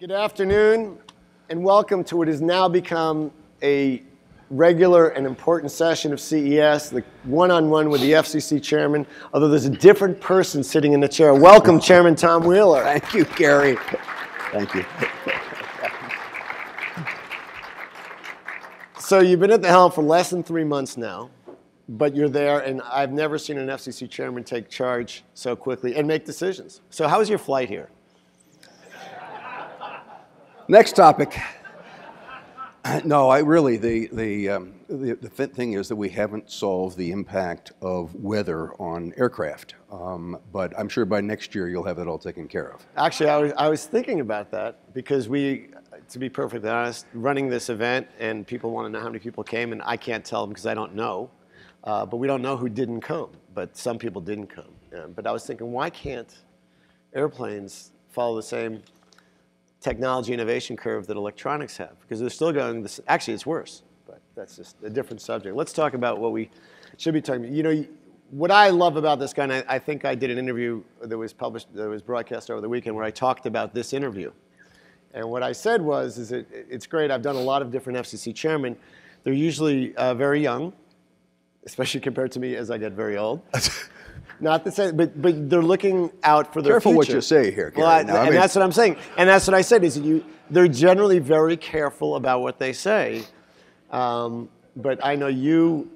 Good afternoon, and welcome to what has now become a regular and important session of CES, the one-on-one with the FCC Chairman, although there's a different person sitting in the chair. Welcome, Chairman Tom Wheeler. Thank you, Gary. Thank you. So you've been at the helm for less than 3 months now, but you're there, and I've never seen an FCC Chairman take charge so quickly and make decisions. So how was your flight here? Next topic. No, the thing is that we haven't solved the impact of weather on aircraft. But I'm sure by next year you'll have it all taken care of. Actually, I was thinking about that because we, to be perfectly honest, running this event and people want to know how many people came, and I can't tell them because I don't know. But we don't know who didn't come, but some people didn't come. But I was thinking, why can't airplanes follow the same technology innovation curve that electronics have? Because they're still going this. Actually, it's worse, but that's just a different subject. Let's talk about what we should be talking about. You know, what I love about this guy, and I think I did an interview that was broadcast over the weekend where I talked about this interview. And what I said was, it's great. I've done a lot of different FCC chairmen. They're usually very young, especially compared to me as I get very old. Not the same, but they're looking out for their Careful future. what you say here, Gary. Well, that's what I'm saying. And that's what I said, is that they're generally very careful about what they say. But I know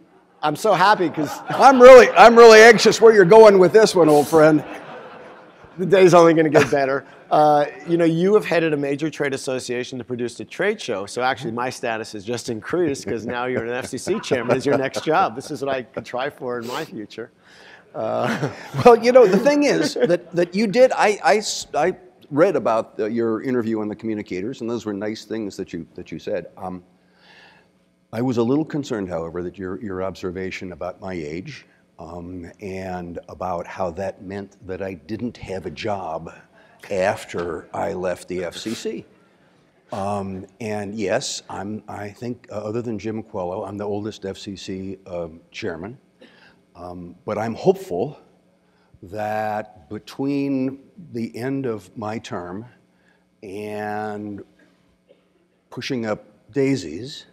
I'm so happy because I'm really anxious where you're going with this one, old friend. The day's only going to get better. You have headed a major trade association to produce a trade show. So actually my status has just increased because now you're an FCC chairman is your next job. This is what I could try for in my future. Well, the thing is that you did. I read about your interview on the communicators, and those were nice things that you said. I was a little concerned, however, that your observation about my age and about how that meant that I didn't have a job after I left the FCC. And yes, I think other than Jim Quello, I'm the oldest FCC chairman. But I'm hopeful that between the end of my term and pushing up daisies,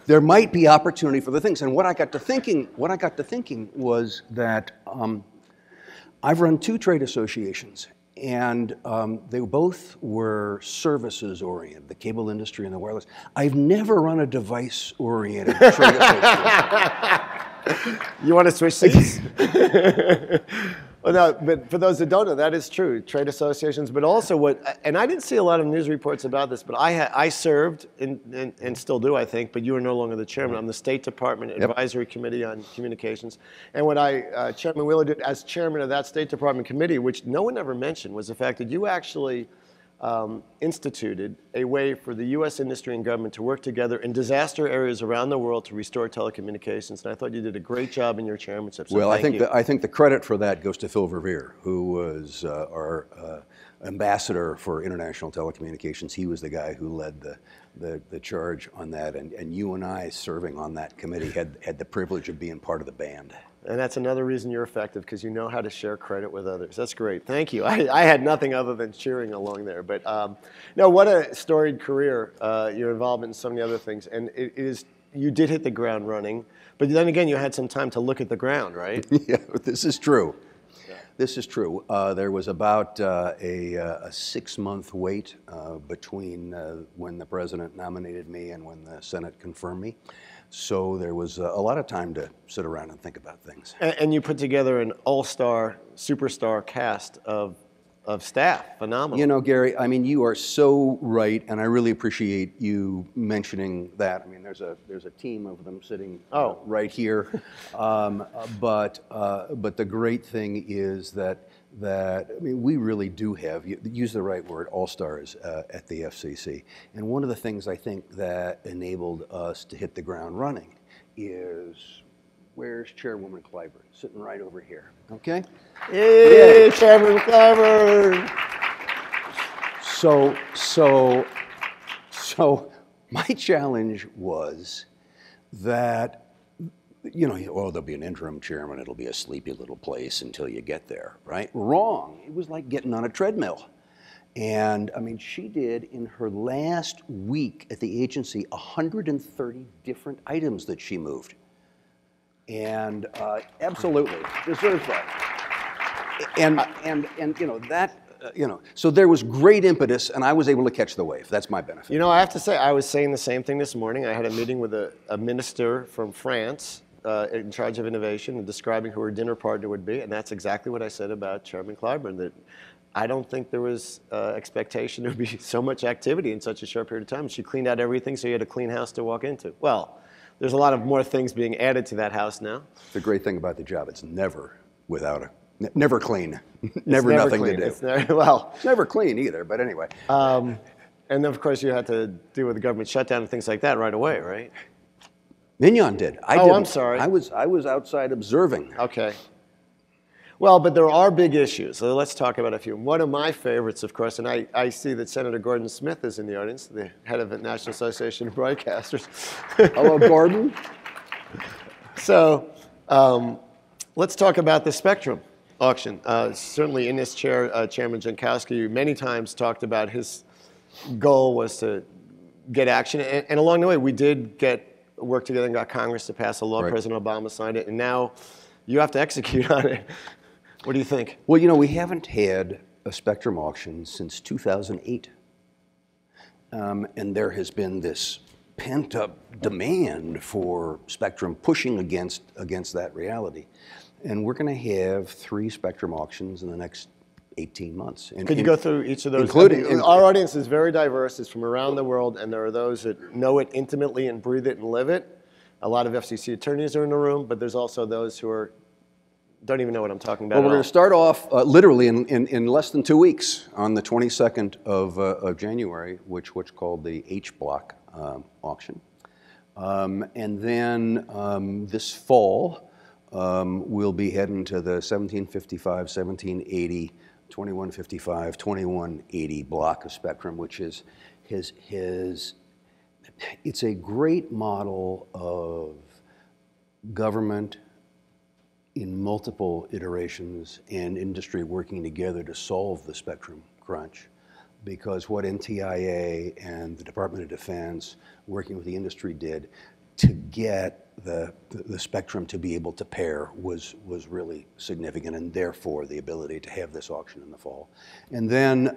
there might be opportunity for the things. And what I got to thinking was that I've run 2 trade associations, and they both were services-oriented, the cable industry and the wireless. I've never run a device-oriented trade association. You want to switch seats? Well, no, but for those that don't know, that is true. Trade associations, but also and I didn't see a lot of news reports about this, but I served, and still do, I think, but you are no longer the chairman. I'm the State Department Advisory Committee on Communications. And what Chairman Wheeler did as chairman of that State Department committee, which no one ever mentioned, was the fact that you actually instituted a way for the U.S. industry and government to work together in disaster areas around the world to restore telecommunications. And I thought you did a great job in your chairmanship. So well, I think the credit for that goes to Phil Verveer, who was our ambassador for international telecommunications. He was the guy who led the charge on that, and you and I, serving on that committee, had the privilege of being part of the band. And that's another reason you're effective, because you know how to share credit with others. That's great. Thank you. I had nothing other than cheering along there. But no, what a storied career. Your involvement in so many other things. And you did hit the ground running. But then again, you had some time to look at the ground, right? Yeah, this is true. Yeah. This is true. There was about a 6-month wait between when the president nominated me and when the Senate confirmed me. So there was a lot of time to sit around and think about things. And you put together an all-star, superstar cast of staff. Phenomenal. You know, Gary, I mean, you are so right, and I really appreciate you mentioning that. I mean, there's a team of them sitting right here. But the great thing is that I mean, we really do have, use the right word, all-stars at the FCC. And one of the things I think that enabled us to hit the ground running is, where's Chairwoman Clyburn? Sitting right over here, okay? Hey, yeah. Chairman Clyburn! So my challenge was that, there'll be an interim chairman, it'll be a sleepy little place until you get there, right? Wrong. It was like getting on a treadmill. And I mean, she did in her last week at the agency 130 different items that she moved. And absolutely deserves that. And you know, that, you know, so there was great impetus, and I was able to catch the wave. That's my benefit. You know, I have to say, I was saying the same thing this morning. I had a meeting with a minister from France in charge of innovation and describing who her dinner partner would be, and that's exactly what I said about Chairman Clyburn, that I don't think there was expectation there would be so much activity in such a short period of time. She cleaned out everything, so you had a clean house to walk into. Well, there's a lot of more things being added to that house now. The great thing about the job, it's never without never clean, never nothing clean. to do. It's never, well, It's never clean either, but anyway. and then of course you had to deal with the government shutdown and things like that right away, right? Mignon did. I Oh, didn't. I'm sorry. I was outside observing. Okay. Well, but there are big issues, so let's talk about a few. One of my favorites, of course, and I see that Senator Gordon Smith is in the audience, the head of the National Association of Broadcasters. Hello, Gordon. So let's talk about the spectrum auction. Certainly in this chair, Chairman Jankowski many times talked about his goal was to get action. And along the way, we did work together and got Congress to pass a law. Right. President Obama signed it, and now you have to execute on it. What do you think? Well, you know, we haven't had a spectrum auction since 2008. And there has been this pent-up demand for spectrum pushing against that reality. And we're going to have 3 spectrum auctions in the next 18 months. Could you go through each of those? Including, our audience is very diverse. It's from around the world, and there are those that know it intimately and breathe it and live it. A lot of FCC attorneys are in the room, but there's also those who don't even know what I'm talking about. Well, we're going to start off literally in less than 2 weeks on the 22nd of January, which called the H block auction. And then this fall, we'll be heading to the 1755, 1780, 2155, 2180 block of spectrum, which is it's a great model of government in multiple iterations and industry working together to solve the spectrum crunch. Because what NTIA and the Department of Defense, working with the industry, did to get the spectrum to be able to pair was really significant, and therefore the ability to have this auction in the fall. And then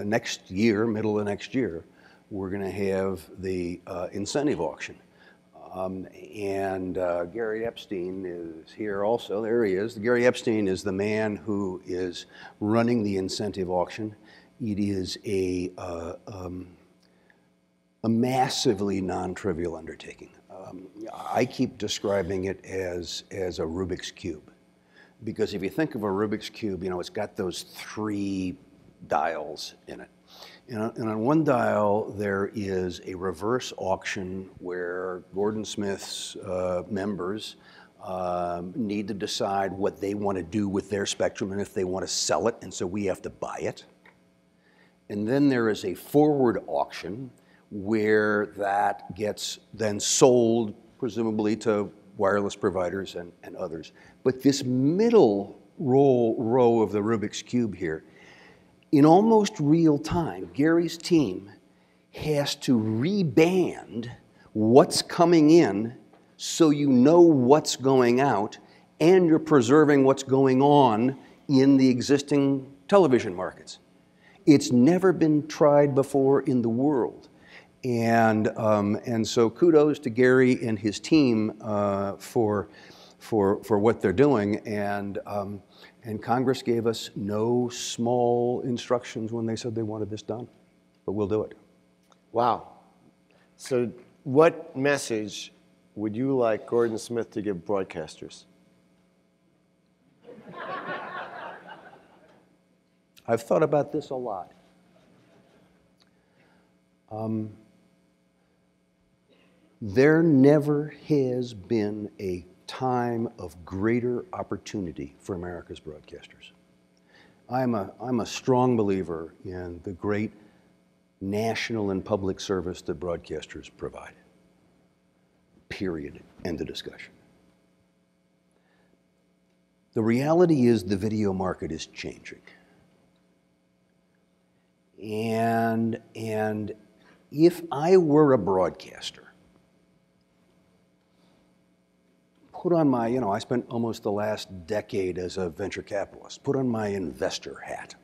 next year, middle of next year, we're going to have the incentive auction. And Gary Epstein is here also. There he is. Gary Epstein is the man who is running the incentive auction. It is a massively non-trivial undertaking. I keep describing it as a Rubik's Cube. Because if you think of a Rubik's Cube, you know, it's got those 3 dials in it. And on one dial, there is a reverse auction where Gordon Smith's members need to decide what they want to do with their spectrum and if they want to sell it, and so we have to buy it. And then there is a forward auction where that gets then sold, presumably to wireless providers and others. But this middle row of the Rubik's Cube here, in almost real time, Gary's team has to reband what's coming in so you know what's going out, and you're preserving what's going on in the existing television markets. It's never been tried before in the world. And so kudos to Gary and his team for what they're doing. And Congress gave us no small instructions when they said they wanted this done, but we'll do it. Wow. So what message would you like Gordon Smith to give broadcasters? I've thought about this a lot. There never has been a time of greater opportunity for America's broadcasters. I'm a strong believer in the great national and public service that broadcasters provide. Period. End of discussion. The reality is the video market is changing. And if I were a broadcaster, put on my, I spent almost the last decade as a venture capitalist, put on my investor hat,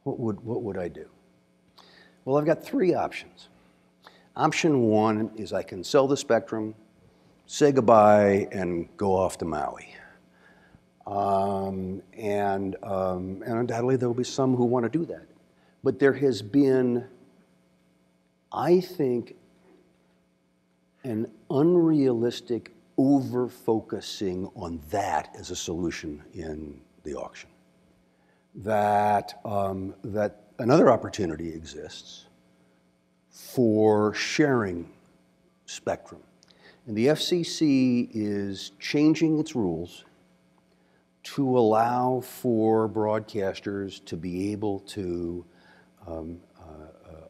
what would I do? Well, I've got three options. Option one is I can sell the spectrum, say goodbye, and go off to Maui. And undoubtedly there will be some who want to do that. But there has been, I think, an unrealistic over-focusing on that as a solution in the auction. That another opportunity exists for sharing spectrum. And the FCC is changing its rules to allow for broadcasters to be able to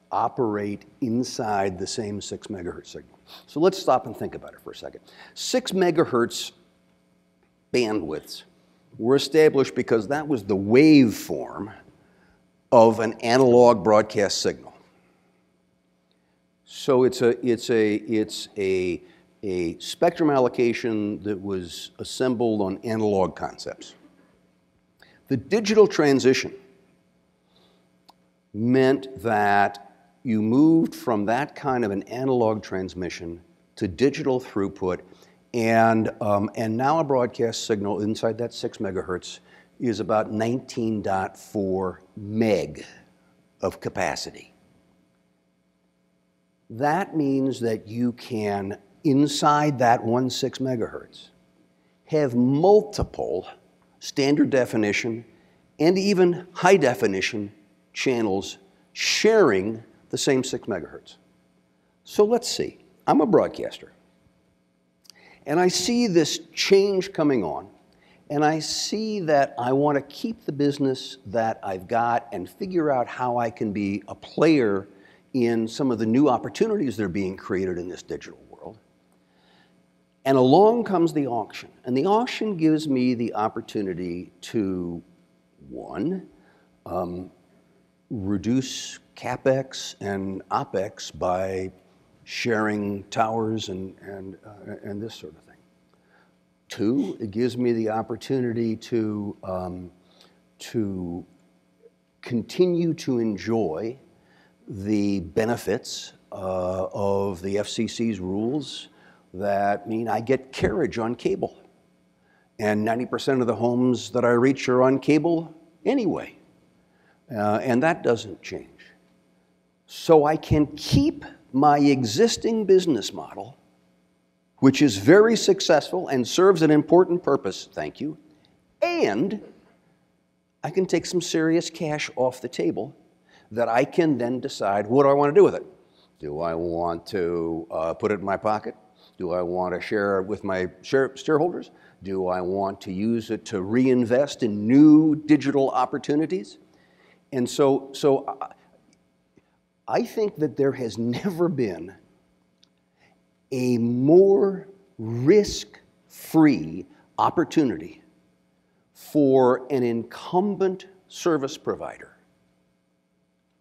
operate inside the same 6 megahertz signal. So let's stop and think about it for a second. 6 megahertz bandwidths were established because that was the waveform of an analog broadcast signal. So it's a spectrum allocation that was assembled on analog concepts. The digital transition meant that you moved from that kind of an analog transmission to digital throughput, and now a broadcast signal inside that 6 megahertz is about 19.4 meg of capacity. That means that you can, inside that 1.6 megahertz, have multiple standard definition and even high definition channels sharing the same 6 megahertz. So let's see, I'm a broadcaster, and I see this change coming on, and I see that I want to keep the business that I've got and figure out how I can be a player in some of the new opportunities that are being created in this digital world. And along comes the auction, and the auction gives me the opportunity to, one, reduce CapEx and OpEx by sharing towers and this sort of thing. Two, it gives me the opportunity to continue to enjoy the benefits of the FCC's rules that mean I get carriage on cable. And 90% of the homes that I reach are on cable anyway. And that doesn't change. So I can keep my existing business model, which is very successful and serves an important purpose, thank you, and I can take some serious cash off the table that I can then decide what do I want to do with it. Do I want to put it in my pocket? Do I want to share it with my shareholders? Do I want to use it to reinvest in new digital opportunities? And so I think that there has never been a more risk-free opportunity for an incumbent service provider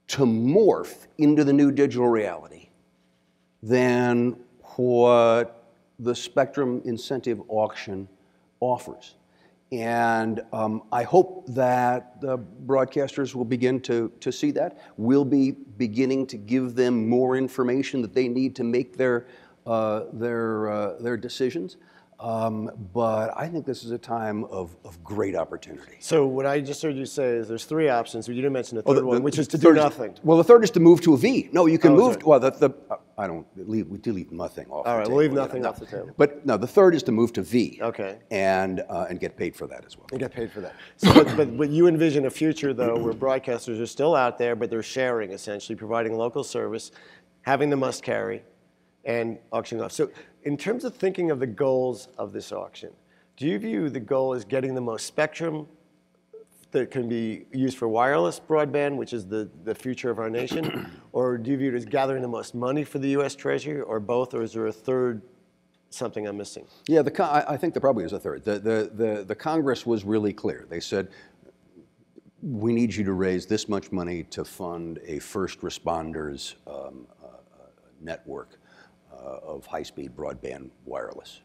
to morph into the new digital reality than what the spectrum incentive auction offers. And I hope that the broadcasters will begin to see that. We'll be beginning to give them more information that they need to make their decisions. But I think this is a time of great opportunity. So what I just heard you say is there's three options. You didn't mention the third one, which is to do nothing. Well, the third is to move to a V. No, you can move. Well, I don't leave. We do leave nothing off. All right, the we'll table. leave nothing off the table. But no, the third is to move to V. Okay. And get paid for that as well. And get paid for that. So, but you envision a future though where broadcasters are still out there, but they're sharing essentially, providing local service, having the must carry, and auctioning off. So in terms of thinking of the goals of this auction, do you view the goal as getting the most spectrum that can be used for wireless broadband, which is the future of our nation, or do you view it as gathering the most money for the U.S. Treasury, or both, or is there a third, something I'm missing? Yeah, I think there probably is a third. The Congress was really clear. They said, we need you to raise this much money to fund a first responders network of high-speed broadband wireless.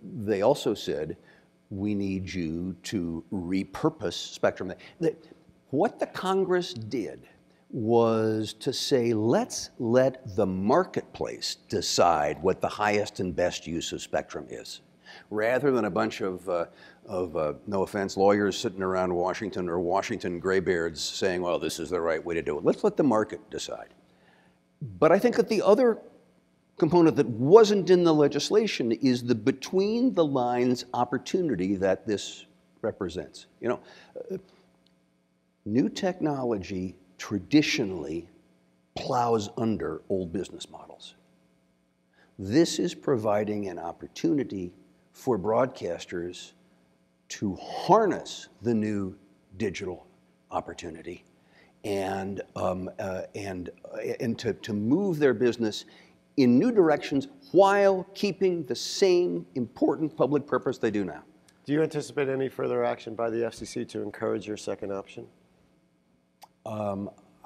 They also said, we need you to repurpose spectrum. What the Congress did was to say, let's let the marketplace decide what the highest and best use of spectrum is, rather than a bunch of no offense, lawyers sitting around Washington or Washington graybeards saying, well, this is the right way to do it. Let's let the market decide. But I think that the other component that wasn't in the legislation is the between the lines opportunity that this represents. You know, new technology traditionally plows under old business models. This is providing an opportunity for broadcasters to harness the new digital opportunity and to move their business in new directions while keeping the same important public purpose they do now. Do you anticipate any further action by the FCC to encourage your second option?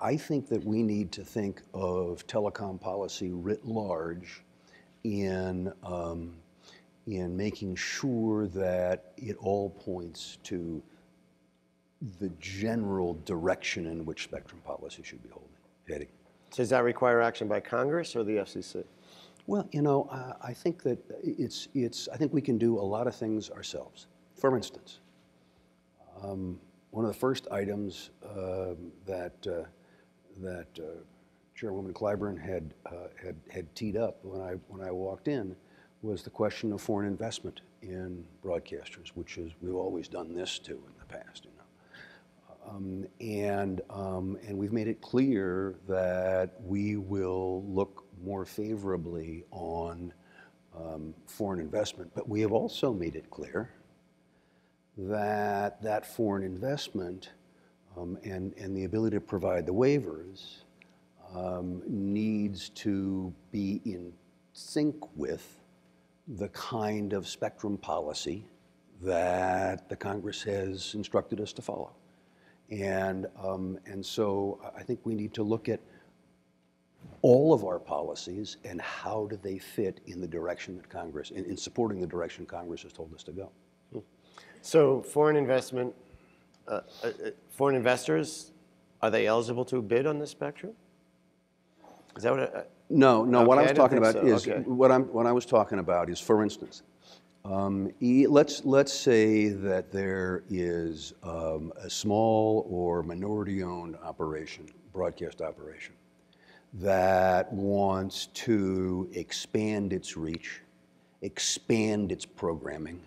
I think that we need to think of telecom policy writ large in making sure that it all points to the general direction in which spectrum policy should be heading. So does that require action by Congress or the FCC? Well, you know, I think that I think we can do a lot of things ourselves. For instance, one of the first items that Chairwoman Clyburn had teed up when I walked in was the question of foreign investment in broadcasters, which is we've always done this too in the past, you know. And we've made it clear that we will look more favorably on foreign investment, but we have also made it clear that that foreign investment and the ability to provide the waivers needs to be in sync with the kind of spectrum policy that the Congress has instructed us to follow. And so I think we need to look at all of our policies and how do they fit in the direction that Congress, in supporting the direction Congress has told us to go. So foreign investment, foreign investors, are they eligible to bid on this spectrum? Is that what? No. Okay, What I was talking about so. is Okay. what I was talking about is, for instance, let's say that there is a small or minority-owned operation, broadcast operation, that wants to expand its reach, expand its programming,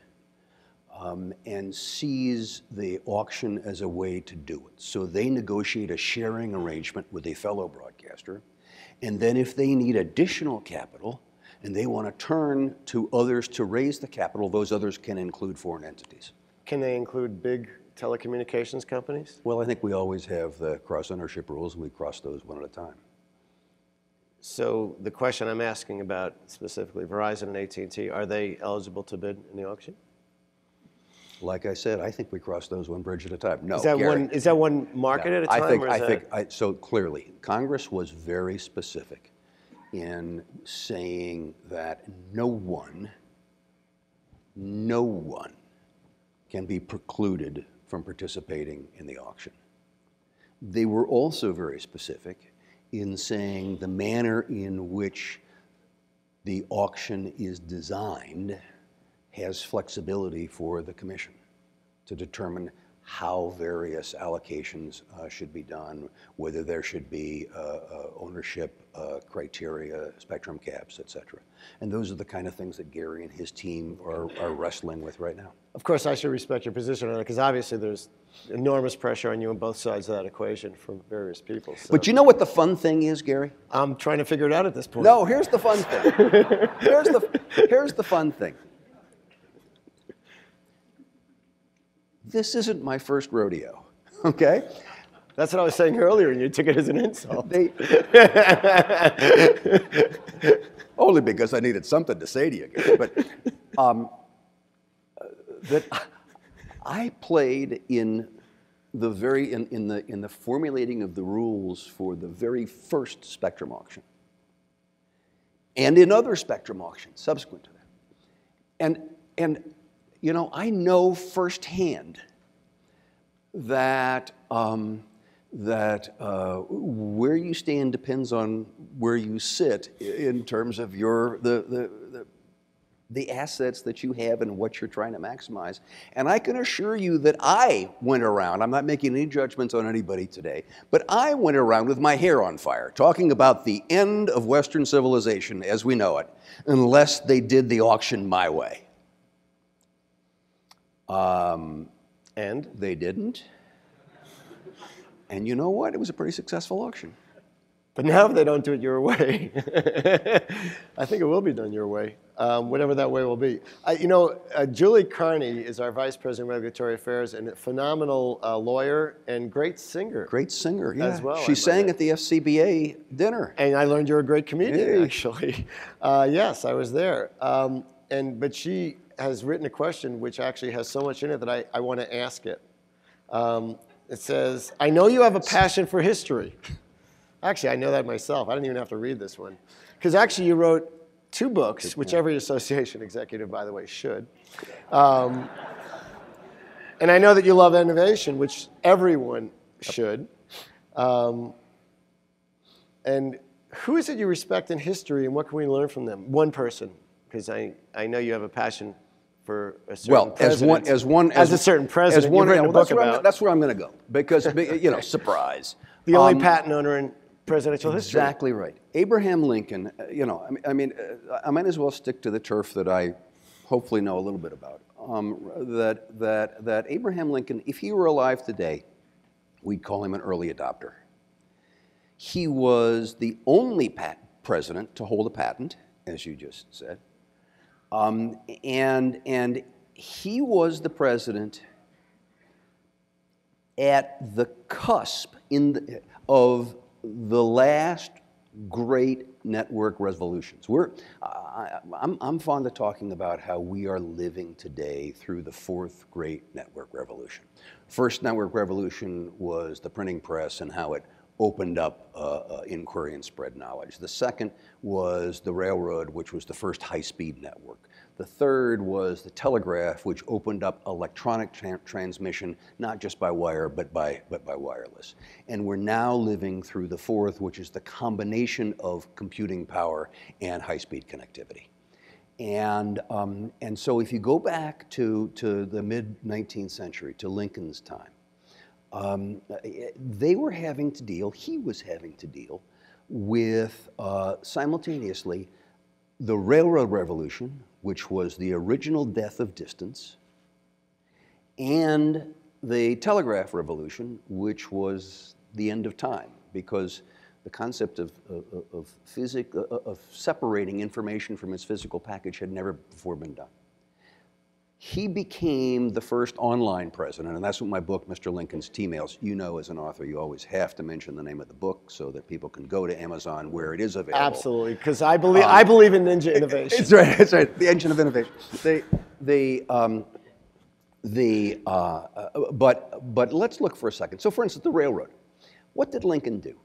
and sees the auction as a way to do it. So they negotiate a sharing arrangement with a fellow broadcaster, and then if they need additional capital and they want to turn to others to raise the capital, those others can include foreign entities. Can they include big telecommunications companies? Well, I think we always have the cross-ownership rules, and we cross those one at a time. So the question I'm asking about specifically, Verizon and AT&T, are they eligible to bid in the auction? Like I said, I think we cross those one bridge at a time. No, Is that one market at a time? So clearly, Congress was very specific in saying that no one can be precluded from participating in the auction. They were also very specific in saying the manner in which the auction is designed has flexibility for the commission to determine how various allocations should be done, whether there should be ownership criteria, spectrum caps, et cetera. And those are the kind of things that Gary and his team are wrestling with right now. Of course, I should respect your position on it, because obviously there's enormous pressure on you on both sides of that equation from various people. So. But you know what the fun thing is, Gary? I'm trying to figure it out at this point. No, here's the fun thing. Here's the fun thing. This isn't my first rodeo, okay? That's what I was saying earlier, and you took it as an insult. Only because I needed something to say to you guys. But that I played in in the formulating of the rules for the very first spectrum auction, and in other spectrum auctions subsequent to that. And you know, I know firsthand that where you stand depends on where you sit in terms of the assets that you have and what you're trying to maximize. And I can assure you that I went around, I'm not making any judgments on anybody today, but I went around with my hair on fire talking about the end of Western civilization as we know it, unless they did the auction my way. And they didn't. And you know what? It was a pretty successful auction. But now if they don't do it your way, I think it will be done your way, whatever that way will be. Julie Carney is our Vice President of Regulatory Affairs and a phenomenal lawyer and great singer. Great singer, yeah. As well. She sang at the FCBA dinner. And I learned you're a great comedian, actually. Yes, I was there. But she has written a question which actually has so much in it that I want to ask it. It says, I know you have a passion for history. Actually, I know that myself. I don't even have to read this one. Because actually you wrote 2 books, which every association executive, by the way, should. And I know that you love innovation, which everyone should. And who is it you respect in history, and what can we learn from them? One person, because I know you have a passion for a certain president. As a certain president, you've written a book about. That's where I'm going to go, because, you know, surprise. The only patent owner in presidential history. Exactly right. Abraham Lincoln, you know, I mean, I might as well stick to the turf that I hopefully know a little bit about. That Abraham Lincoln, if he were alive today, we'd call him an early adopter. He was the only president to hold a patent, as you just said. And he was the president at the cusp of the last great network revolutions. I'm fond of talking about how we are living today through the 4th great network revolution. First network revolution was the printing press and how it opened up inquiry and spread knowledge. The second was the railroad, which was the first high-speed network. The third was the telegraph, which opened up electronic transmission, not just by wire, but by wireless. And we're now living through the 4th, which is the combination of computing power and high-speed connectivity. And so if you go back to the mid-19th century, to Lincoln's time, he was having to deal with simultaneously the railroad revolution, which was the original death of distance, and the telegraph revolution, which was the end of time, because the concept of separating information from its physical package had never before been done. He became the first online president, and that's what my book, Mr. Lincoln's T-Mails, you know as an author, you always have to mention the name of the book so that people can go to Amazon where it is available. Absolutely, because I believe in ninja innovation. That's right, the engine of innovation. But let's look for a second. So for instance, the railroad. What did Lincoln do?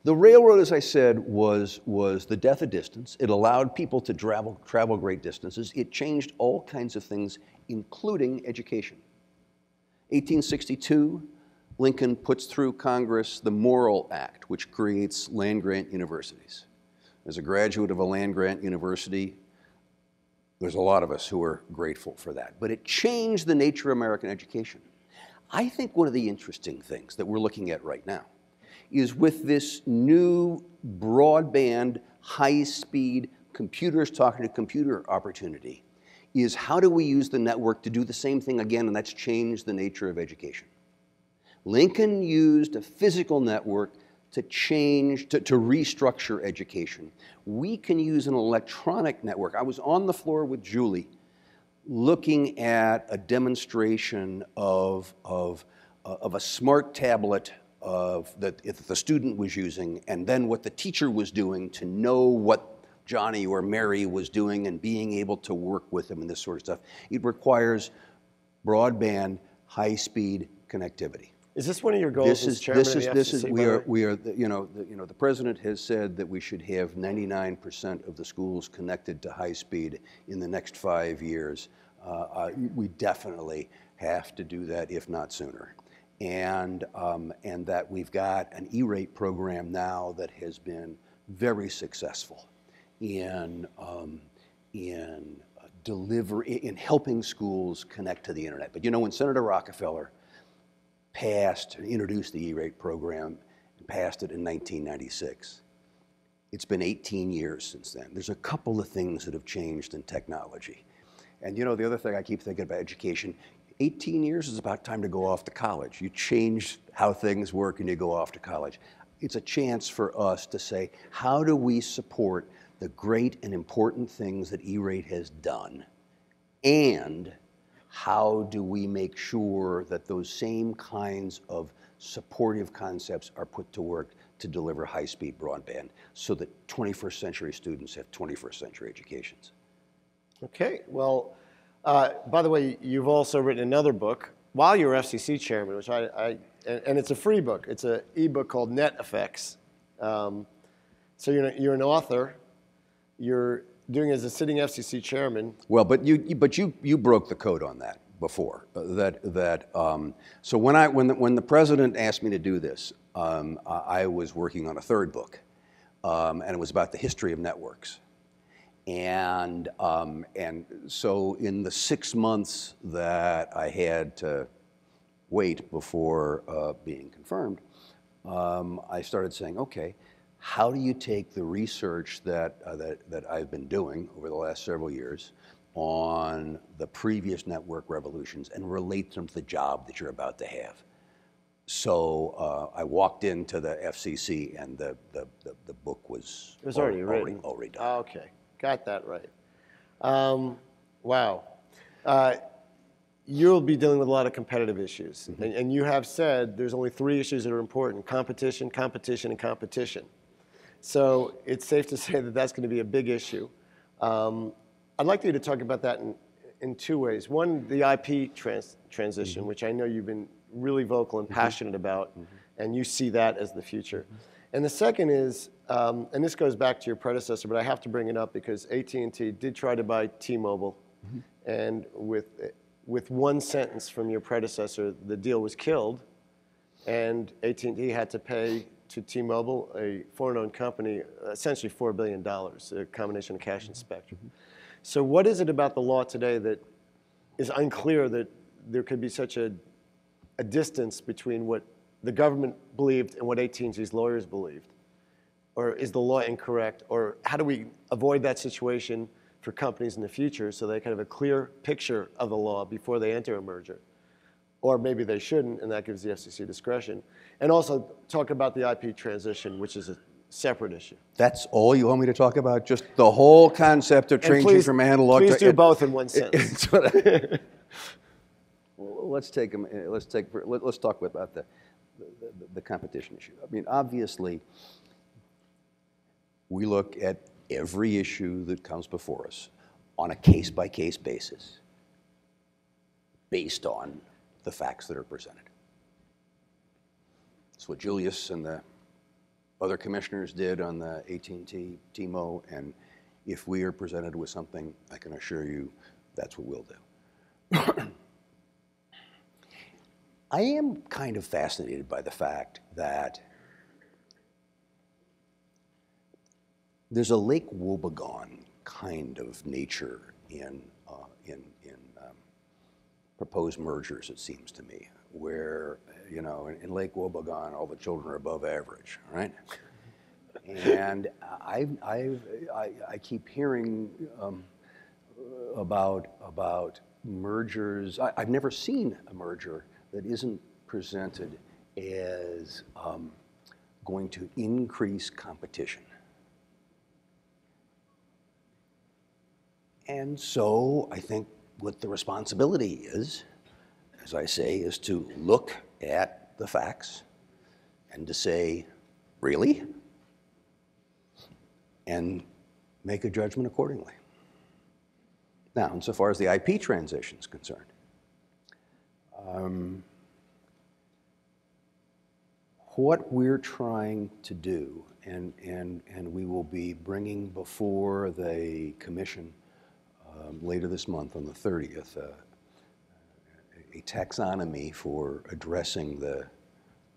The railroad, as I said, was the death of distance. It allowed people to travel great distances. It changed all kinds of things, including education. 1862, Lincoln puts through Congress the Morrill Act, which creates land-grant universities. As a graduate of a land-grant university, there's a lot of us who are grateful for that. But it changed the nature of American education. I think one of the interesting things that we're looking at right now is with this new broadband, high-speed, computers talking to computer opportunity, is how do we use the network to do the same thing again, and that's change the nature of education. Lincoln used a physical network to restructure education. We can use an electronic network. I was on the floor with Julie looking at a demonstration of a smart tablet that the student was using, and then what the teacher was doing to know what Johnny or Mary was doing and being able to work with them and this sort of stuff. It requires broadband, high-speed connectivity. Is this one of your goals as chairman of the FCC? The president has said that we should have 99% of the schools connected to high speed in the next 5 years. We definitely have to do that, if not sooner. And that we've got an E-rate program now that has been very successful in helping schools connect to the internet. But when Senator Rockefeller introduced the E-rate program and passed it in 1996. It's been 18 years since then. There's a couple of things that have changed in technology. And the other thing I keep thinking about education, 18 years is about time to go off to college. You change how things work and you go off to college. It's a chance for us to say, how do we support the great and important things that E-rate has done, and how do we make sure that those same kinds of supportive concepts are put to work to deliver high-speed broadband so that 21st century students have 21st century educations? Okay, well, by the way, you've also written another book while you were FCC chairman, which and it's a free book. It's an e-book called Net Effects. So you're an author. You're doing it as a sitting FCC chairman. Well, but you broke the code on that before. So when the president asked me to do this, I was working on a third book, and it was about the history of networks. And so in the 6 months that I had to wait before being confirmed, I started saying, okay, how do you take the research that I've been doing over the last several years on the previous network revolutions and relate them to the job that you're about to have? So I walked into the FCC and the book was already written. Already done. Oh, okay, got that right. Wow. You'll be dealing with a lot of competitive issues. Mm-hmm. And you have said there's only 3 issues that are important: competition, competition, and competition. So it's safe to say that that's going to be a big issue. I'd like you to talk about that in 2 ways. One, the IP transition, mm-hmm. which I know you've been really vocal and passionate about, mm-hmm. and you see that as the future. Mm-hmm. And the second is, and this goes back to your predecessor, but I have to bring it up because AT&T did try to buy T-Mobile, mm-hmm. and with one sentence from your predecessor, the deal was killed, and AT&T had to pay to T-Mobile, a foreign-owned company, essentially $4 billion, a combination of cash and spectrum. Mm-hmm. So what is it about the law today that is unclear that there could be such a distance between what the government believed and what AT&T's lawyers believed? Or is the law incorrect? Or how do we avoid that situation for companies in the future so they can have a clear picture of the law before they enter a merger? Or maybe they shouldn't, and that gives the FCC discretion. And also talk about the IP transition, which is a separate issue. That's all you want me to talk about? Just the whole concept of changing from analog to... Please do both in one sentence. Let's talk about the competition issue. I mean, obviously, we look at every issue that comes before us on a case-by-case basis based on the facts that are presented. It's what Julius and the other commissioners did on the AT&T, T-Mo, and if we are presented with something, I can assure you that's what we'll do. I am kind of fascinated by the fact that there's a Lake Wobegon kind of nature in proposed mergers, it seems to me, where, in Lake Wobegon, all the children are above average, right? And I keep hearing about mergers. I've never seen a merger that isn't presented as going to increase competition. And so I think what the responsibility is, as I say, is to look at the facts and to say, really? And make a judgment accordingly. Now, insofar as the IP transition is concerned, What we're trying to do, and we will be bringing before the commission later this month on the 30th, a taxonomy for addressing the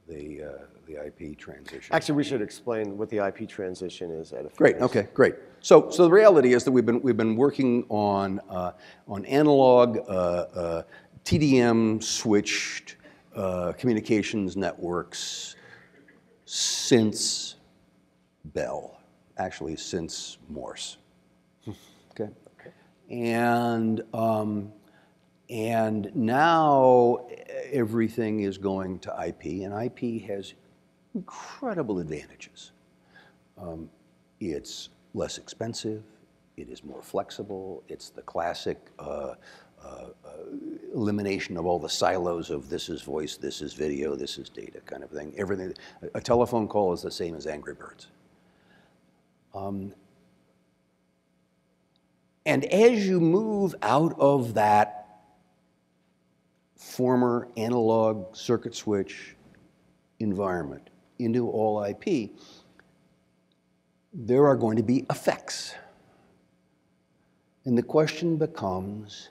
IP transition. Actually, we should explain what the IP transition is at a few Great. minutes. Okay. Great. So the reality is that we've been working on analog TDM switched communications networks since Bell, actually since Morse. Okay. And now everything is going to IP, and IP has incredible advantages. It's less expensive, it is more flexible, it's the classic elimination of all the silos of this is voice, this is video, this is data kind of thing. Everything, a telephone call is the same as Angry Birds. And as you move out of that former analog circuit switch environment into all IP, there are going to be effects. And the question becomes,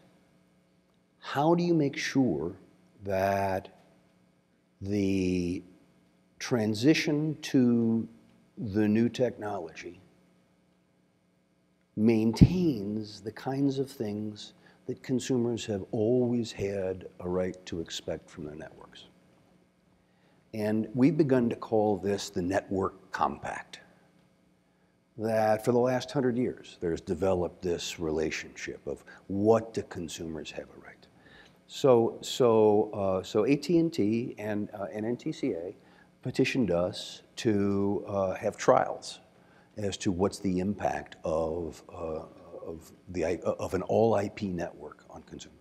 how do you make sure that the transition to the new technology maintains the kinds of things that consumers have always had a right to expect from their networks? And we've begun to call this the network compact. That for the last 100 years, there's developed this relationship of what do consumers have a right. So AT&T and NTCA petitioned us to have trials as to what's the impact of an all IP network on consumers.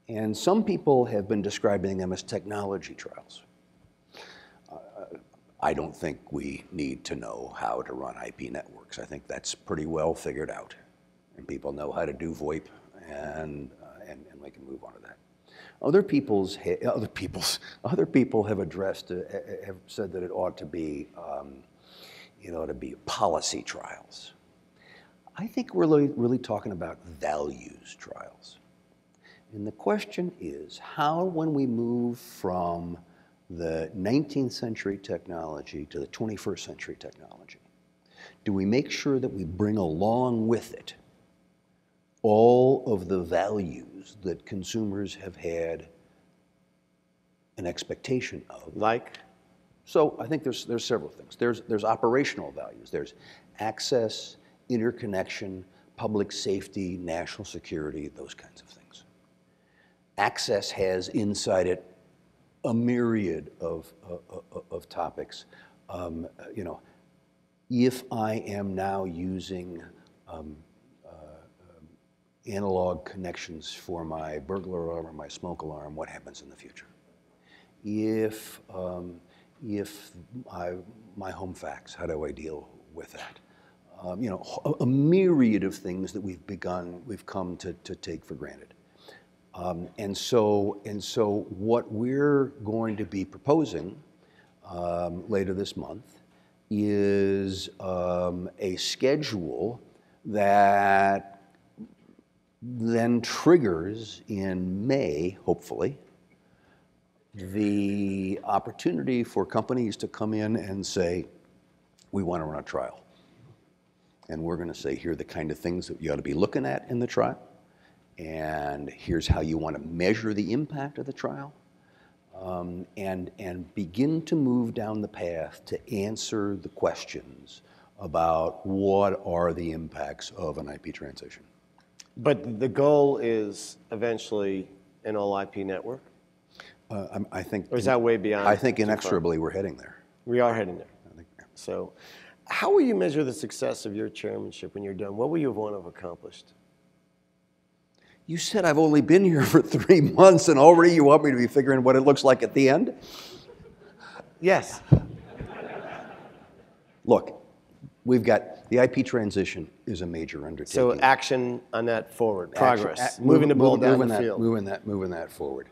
And some people have been describing them as technology trials. I don't think we need to know how to run IP networks. I think that's pretty well figured out, and people know how to do VoIP, and we can move on to that. Other people have addressed, have said that it ought to be, policy trials. I think we're really talking about values trials. And the question is, how, when we move from the 19th century technology to the 21st century technology, do we make sure that we bring along with it all of the values that consumers have had an expectation of? Like? So I think there's several things. There's operational values. There's access, interconnection, public safety, national security, those kinds of things. Access has inside it a myriad of topics. If I am now using analog connections for my burglar alarm or my smoke alarm, what happens in the future? If my home fax, how do I deal with that? A myriad of things that we've come to take for granted. And so what we're going to be proposing later this month is a schedule that then triggers in May, hopefully, the opportunity for companies to come in and say, we want to run a trial. And we're going to say, here are the kind of things that you ought to be looking at in the trial. And here's how you want to measure the impact of the trial, and begin to move down the path to answer the questions about what are the impacts of an IP transition. But the goal is eventually an all IP network? I think. Or is that way beyond? I think inexorably we're heading there. We are heading there. I think, yeah. So how will you measure the success of your chairmanship when you're done? What will you want to have accomplished? You said I've only been here for 3 months and already you want me to be figuring what it looks like at the end? Yes. Look, we've got the IP transition is a major undertaking. So action on that forward, progress, moving the ball down the field. Moving that forward.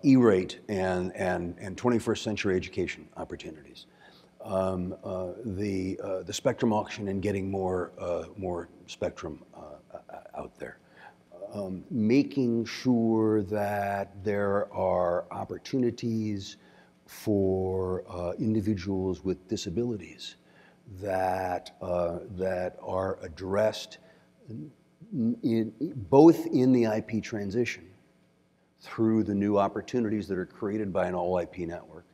E-rate and 21st century education opportunities, the spectrum auction and getting more spectrum out there, making sure that there are opportunities for individuals with disabilities that are addressed both in the IP transition through the new opportunities that are created by an all IP network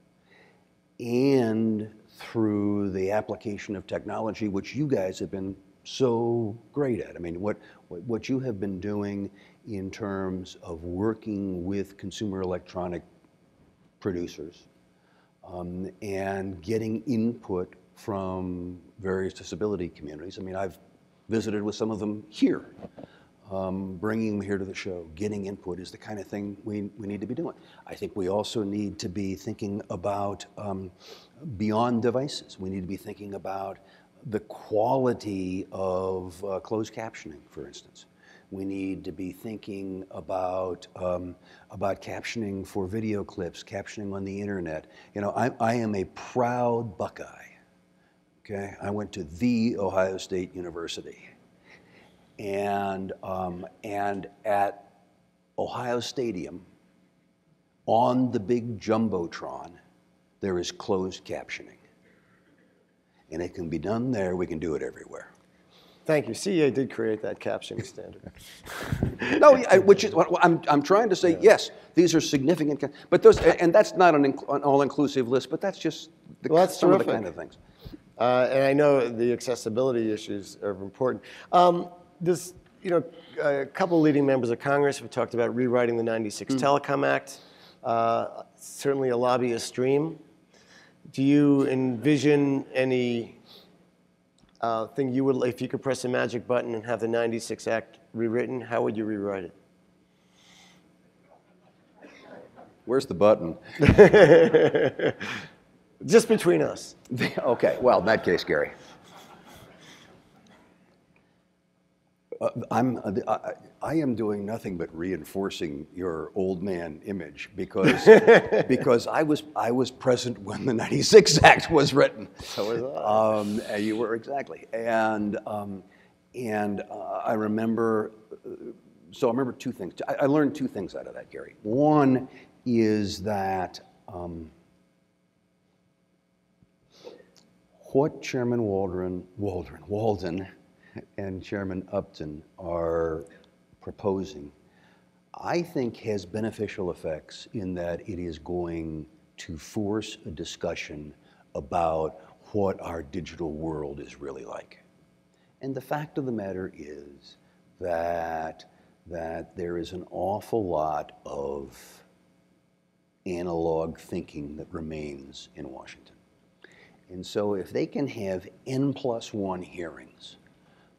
and through the application of technology, which you guys have been so great at. I mean, what you have been doing in terms of working with consumer electronic producers and getting input from various disability communities. I mean, I've visited with some of them here. Bringing them here to the show, getting input is the kind of thing we need to be doing. I think we also need to be thinking about beyond devices. We need to be thinking about the quality of closed captioning, for instance. We need to be thinking about captioning for video clips, captioning on the internet. You know, I am a proud Buckeye. Okay, I went to the Ohio State University. And at Ohio Stadium, on the big Jumbotron, there is closed captioning. And it can be done there, we can do it everywhere. Thank you. CEA did create that captioning standard. No, which is what I'm trying to say. Yeah. Yes, these are significant, but those, and that's not an all-inclusive list, but that's just some of the kind of things. And I know the accessibility issues are important. This, you know, a couple leading members of Congress have talked about rewriting the '96 Telecom Act. Certainly a lobbyist dream. Do you envision any thing you would, if you could press a magic button and have the '96 Act rewritten, how would you rewrite it? Where's the button? Just between us. Okay, well, in that case, Gary. I am doing nothing but reinforcing your old man image because I was present when the '96 Act was written. So was I. You were exactly, and I remember. So I remember two things. I learned two things out of that, Gary. One is that what Chairman Walden and Chairman Upton are proposing, I think has beneficial effects in that it is going to force a discussion about what our digital world is really like. And the fact of the matter is that there is an awful lot of analog thinking that remains in Washington. And so if they can have N+1 hearings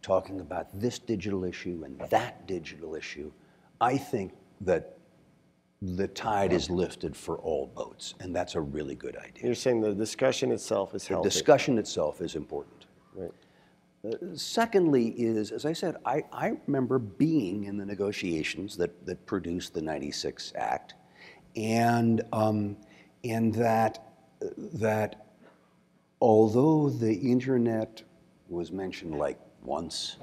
talking about this digital issue and that digital issue, I think that the tide is lifted for all boats, and that's a really good idea. You're saying the discussion itself is healthy. The discussion itself is important. Right. Secondly is, as I said, I remember being in the negotiations that produced the '96 Act, and that although the internet was mentioned like once,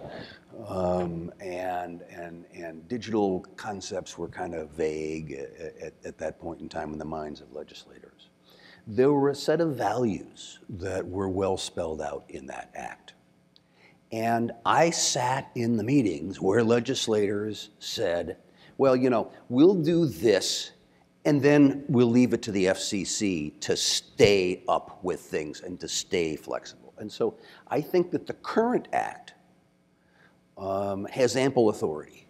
and digital concepts were kind of vague at that point in time in the minds of legislators, there were a set of values that were well spelled out in that act. And I sat in the meetings where legislators said, well, you know, we'll do this, and then we'll leave it to the FCC to stay up with things and to stay flexible. And so I think that the current act has ample authority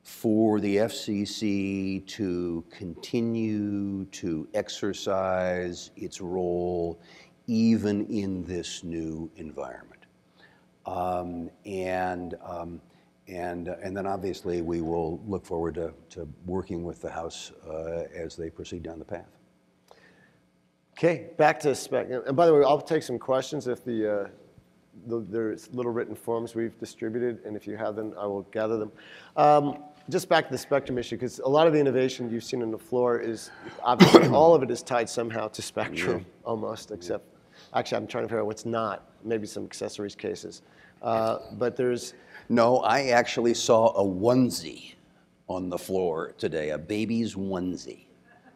for the FCC to continue to exercise its role even in this new environment. And then obviously we will look forward to working with the House as they proceed down the path. Okay, back to spec. And by the way, I'll take some questions if there's little written forms we've distributed, and if you have them, I will gather them. just back to the spectrum issue, because a lot of the innovation you've seen on the floor is obviously all of it is tied somehow to spectrum, almost, except actually I'm trying to figure out what's not. Maybe some accessories cases, but there's. No, I actually saw a onesie on the floor today, a baby's onesie,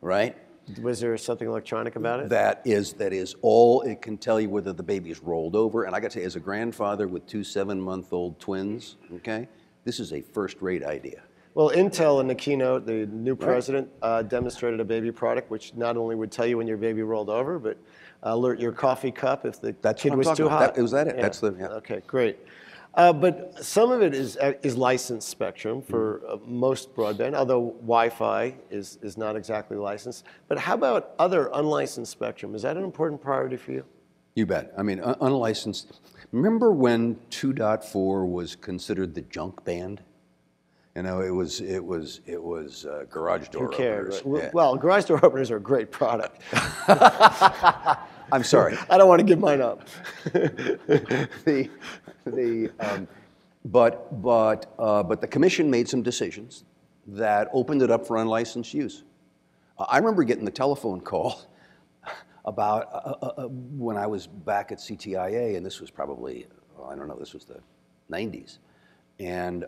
right? Was there something electronic about it? That is all it can tell you whether the baby's rolled over. And I got to say, as a grandfather with 2 7-month-old twins, okay, this is a first-rate idea. Well, Intel in the keynote, the new president demonstrated a baby product which not only would tell you when your baby rolled over, but alert your coffee cup if the kid was too hot. Was that it? Yeah. That's the. Yeah. Okay, great. But some of it is licensed spectrum for most broadband, although Wi-Fi is not exactly licensed. But how about other unlicensed spectrum? Is that an important priority for you? You bet. I mean, unlicensed. Remember when 2.4 was considered the junk band? You know, it was garage door openers. Right? Yeah. Well, garage door openers are a great product. I'm sorry. I don't want to give mine up. But the commission made some decisions that opened it up for unlicensed use. I remember getting the telephone call about when I was back at CTIA, and this was probably, I don't know, this was the 90s. And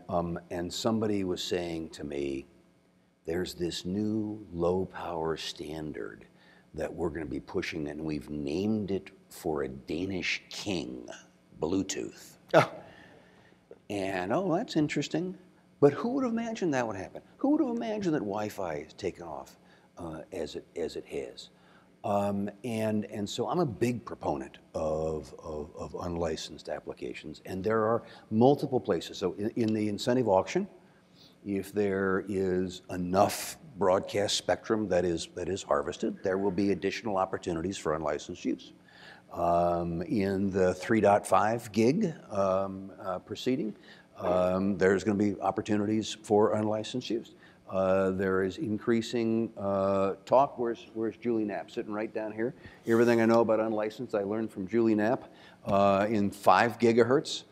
somebody was saying to me, there's this new low power standard that we're going to be pushing, and we've named it for a Danish king, Bluetooth. Oh. And that's interesting. But who would have imagined that would happen? Who would have imagined that Wi-Fi has taken off as it has? And so I'm a big proponent of unlicensed applications, and there are multiple places. So in the incentive auction, if there is enough broadcast spectrum that is harvested, there will be additional opportunities for unlicensed use. In the 3.5 gig proceeding, there's going to be opportunities for unlicensed use. There is increasing talk. Where's Julie Knapp? Sitting right down here. Everything I know about unlicensed, I learned from Julie Knapp. In 5 gigahertz,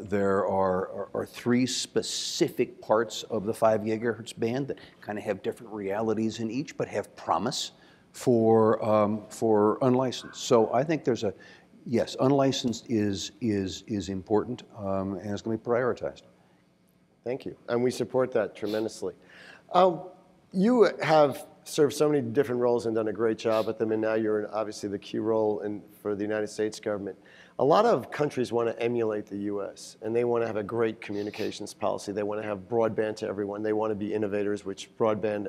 there are 3 specific parts of the 5 gigahertz band that kind of have different realities in each, but have promise for unlicensed. So I think there's yes, unlicensed is important, and it's going to be prioritized. Thank you, and we support that tremendously. You have served so many different roles and done a great job at them, and now you're in obviously the key role for the United States government. A lot of countries want to emulate the U.S., and they want to have a great communications policy. They want to have broadband to everyone. They want to be innovators, which broadband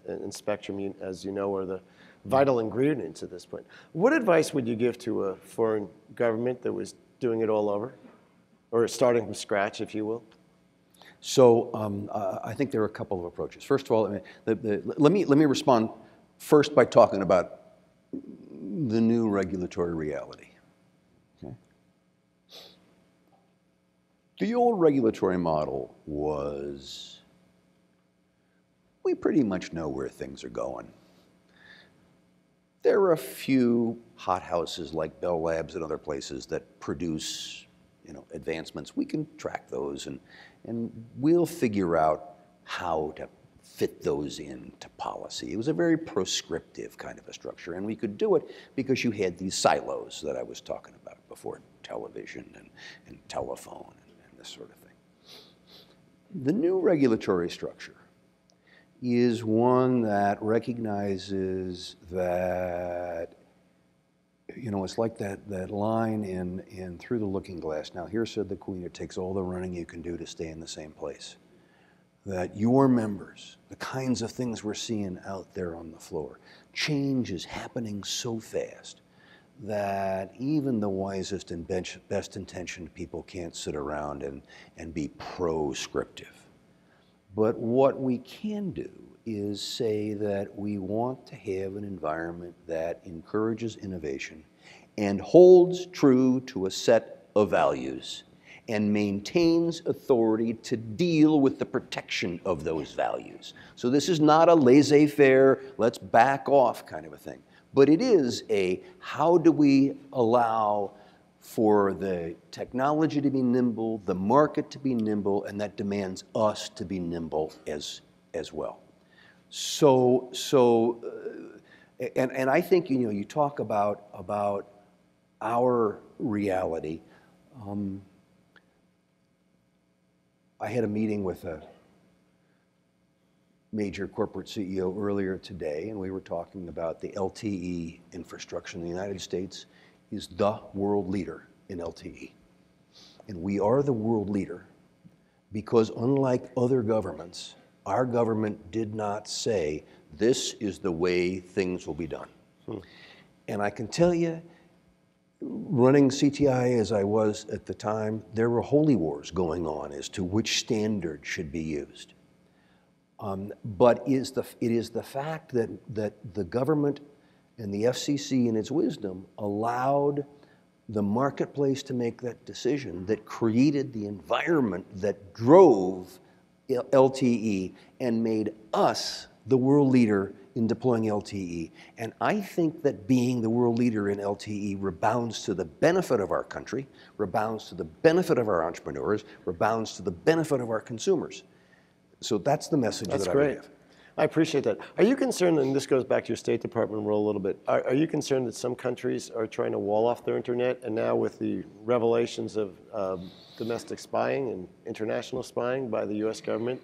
and spectrum, as you know, are the vital ingredients at this point. What advice would you give to a foreign government that was doing it all over, or starting from scratch, if you will? So I think there are a couple of approaches. First of all, let me respond first by talking about the new regulatory reality. Okay. The old regulatory model was, we pretty much know where things are going. There are a few hothouses like Bell Labs and other places that produce, advancements. We can track those, and we'll figure out how to fit those into policy. It was a very proscriptive kind of a structure, and we could do it because you had these silos that I was talking about before, television and telephone and this sort of thing. The new regulatory structure is one that recognizes that, it's like that line in Through the Looking Glass. Now, here said the Queen, it takes all the running you can do to stay in the same place. That your members, the kinds of things we're seeing out there on the floor, change is happening so fast that even the wisest and best intentioned people can't sit around and be proscriptive. But what we can do is say that we want to have an environment that encourages innovation and holds true to a set of values and maintains authority to deal with the protection of those values. So this is not a laissez-faire, let's back off kind of a thing. But it is a, how do we allow for the technology to be nimble, the market to be nimble, and that demands us to be nimble as well. And I think, you know, you talk about our reality. I had a meeting with a major corporate CEO earlier today, and we were talking about the LTE infrastructure in the United States is the world leader in LTE. And we are the world leader because, unlike other governments, our government did not say, this is the way things will be done. And I can tell you, running CTI as I was at the time, there were holy wars going on as to which standard should be used. But it is the fact that the government and the FCC in its wisdom allowed the marketplace to make that decision that created the environment that drove LTE and made us the world leader in deploying LTE. And I think that being the world leader in LTE rebounds to the benefit of our country, rebounds to the benefit of our entrepreneurs, rebounds to the benefit of our consumers. So that's the message that I would have. I appreciate that. Are you concerned, and this goes back to your State Department role a little bit, are you concerned that some countries are trying to wall off their internet, and now with the revelations of domestic spying and international spying by the US government,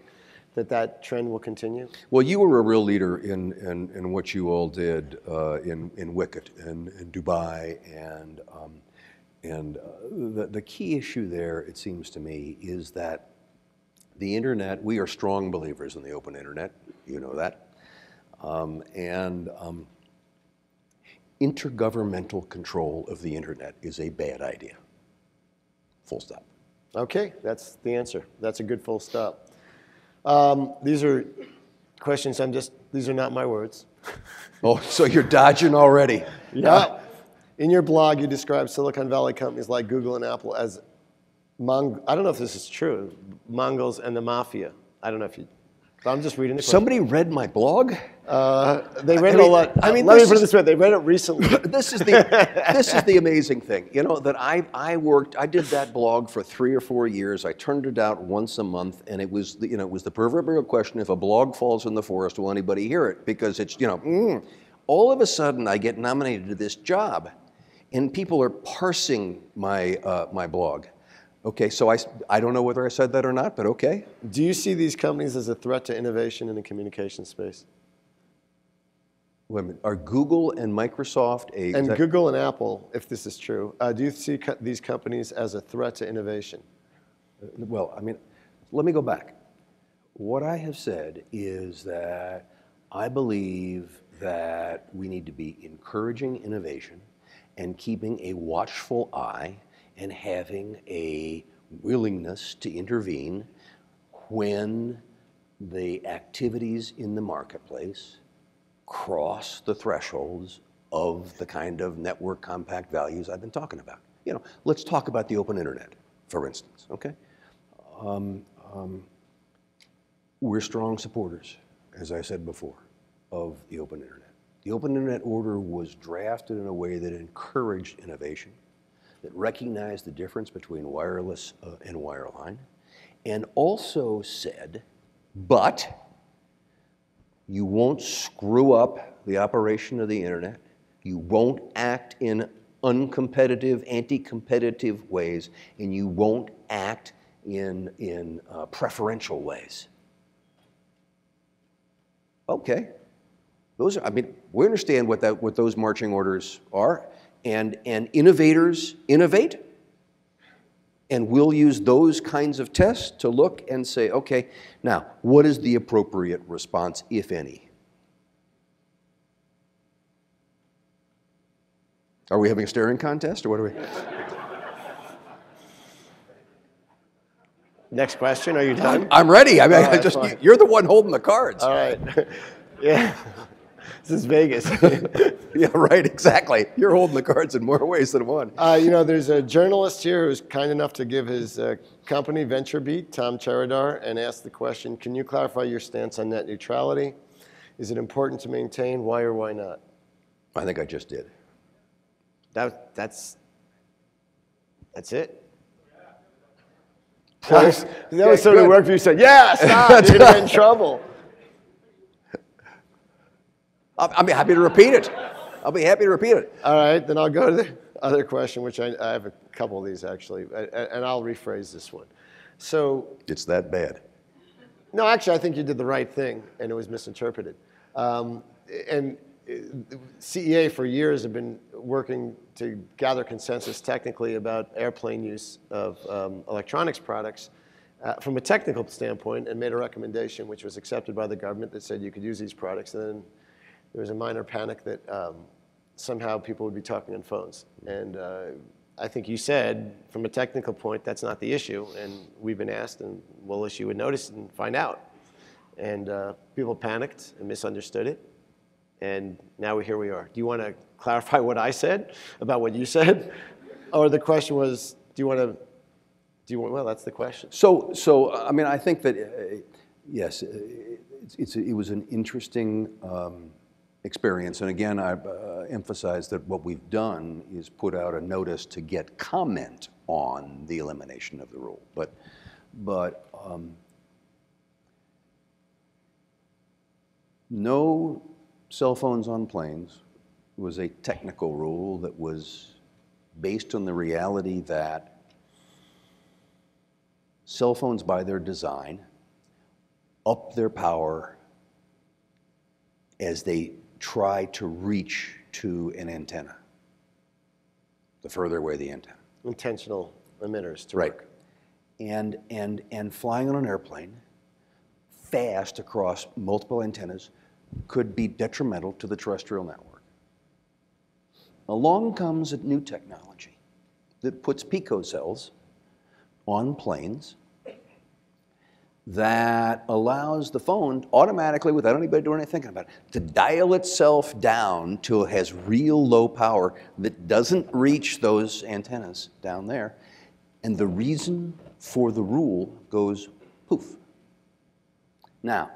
that trend will continue? Well, you were a real leader in what you all did in Wicket and in Dubai, and the key issue there, it seems to me, is that the internet, we are strong believers in the open internet, you know that, and intergovernmental control of the internet is a bad idea. Full stop. Okay, that's the answer. That's a good full stop. These are questions these are not my words. Oh, so you're dodging already. Yeah. In your blog, you describe Silicon Valley companies like Google and Apple as I don't know if this is true, Mongols and the mafia. I don't know if you, but I'm just reading the question. Somebody read my blog? They read it a lot. Let me put it this way, they read it recently. This is the amazing thing, you know, that I did that blog for 3 or 4 years. I turned it out once a month, and it was, you know, it was the proverbial question, if a blog falls in the forest, will anybody hear it? Because it's, you know, all of a sudden I get nominated to this job, and people are parsing my blog. Okay, so I don't know whether I said that or not, but okay. Do you see these companies as a threat to innovation in the communication space? Wait a minute, are Google and Microsoft And Google and Apple, if this is true, do you see these companies as a threat to innovation? Well, I mean, let me go back. What I have said is that I believe that we need to be encouraging innovation and keeping a watchful eye and having a willingness to intervene when the activities in the marketplace cross the thresholds of the kind of network compact values I've been talking about. You know, let's talk about the open internet, for instance, okay? We're strong supporters, as I said before, of the open internet. The open internet order was drafted in a way that encouraged innovation, that recognized the difference between wireless and wireline, and also said, but you won't screw up the operation of the internet, you won't act in uncompetitive, anti-competitive ways, and you won't act in preferential ways. Okay, those are, I mean, we understand what those marching orders are. And innovators innovate, and we'll use those kinds of tests to look and say, okay, now, what is the appropriate response, if any? Are we having a staring contest, or what are we? Next question, are you done? I'm ready. I mean, you're the one holding the cards. All right. Yeah. This is Vegas. Yeah, right, exactly. You're holding the cards in more ways than one. You know, there's a journalist here who's kind enough to give his company, VentureBeat, Tom Cheradar, and ask the question, can you clarify your stance on net neutrality? Is it important to maintain? Why or why not? I think I just did. That's That's it. That was sort of work for you said, yeah, stop, you're going to get in trouble. I'll be happy to repeat it. I'll be happy to repeat it. All right, then I'll go to the other question, which I have a couple of these actually, and I'll rephrase this one. So it's that bad. No, actually, I think you did the right thing, and it was misinterpreted. And CEA for years have been working to gather consensus technically about airplane use of electronics products from a technical standpoint, and made a recommendation which was accepted by the government that said you could use these products. And then there was a minor panic that somehow people would be talking on phones. And I think you said, from a technical point, that's not the issue, and we've been asked, and we'll issue a notice and find out. And people panicked and misunderstood it, and now here we are. Do you want to clarify what I said about what you said? Or the question was, well, that's the question. So I mean, I think that, yes, it was an interesting experience. And again, I emphasize that what we've done is put out a notice to get comment on the elimination of the rule. But no cell phones on planes was a technical rule that was based on the reality that cell phones, by their design, up their power as they try to reach to an antenna, the further away the antenna. Intentional emitters to right. work. And flying on an airplane fast across multiple antennas could be detrimental to the terrestrial network. Along comes a new technology that puts picocells on planes that allows the phone automatically, without anybody doing anything about it, to dial itself down till it has real low power that doesn't reach those antennas down there. And the reason for the rule goes poof. Now,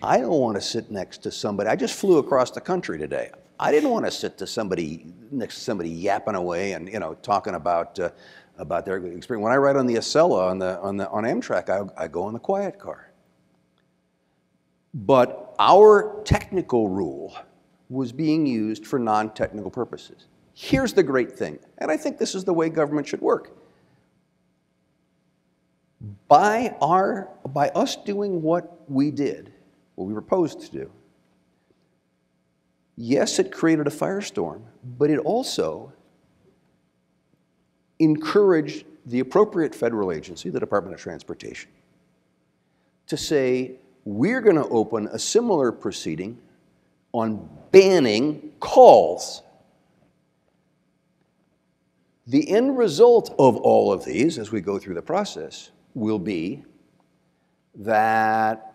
I don't want to sit next to somebody. I just flew across the country today. I didn't want to sit next to somebody yapping away and talking about their experience. When I ride on the Acela on Amtrak, I go in the quiet car. But our technical rule was being used for non-technical purposes. Here's the great thing, and I think this is the way government should work. By us doing what we did, what we were proposed to do, yes, it created a firestorm, but it also encouraged the appropriate federal agency, the Department of Transportation, to say, we're going to open a similar proceeding on banning calls. The end result of all of these, as we go through the process, will be that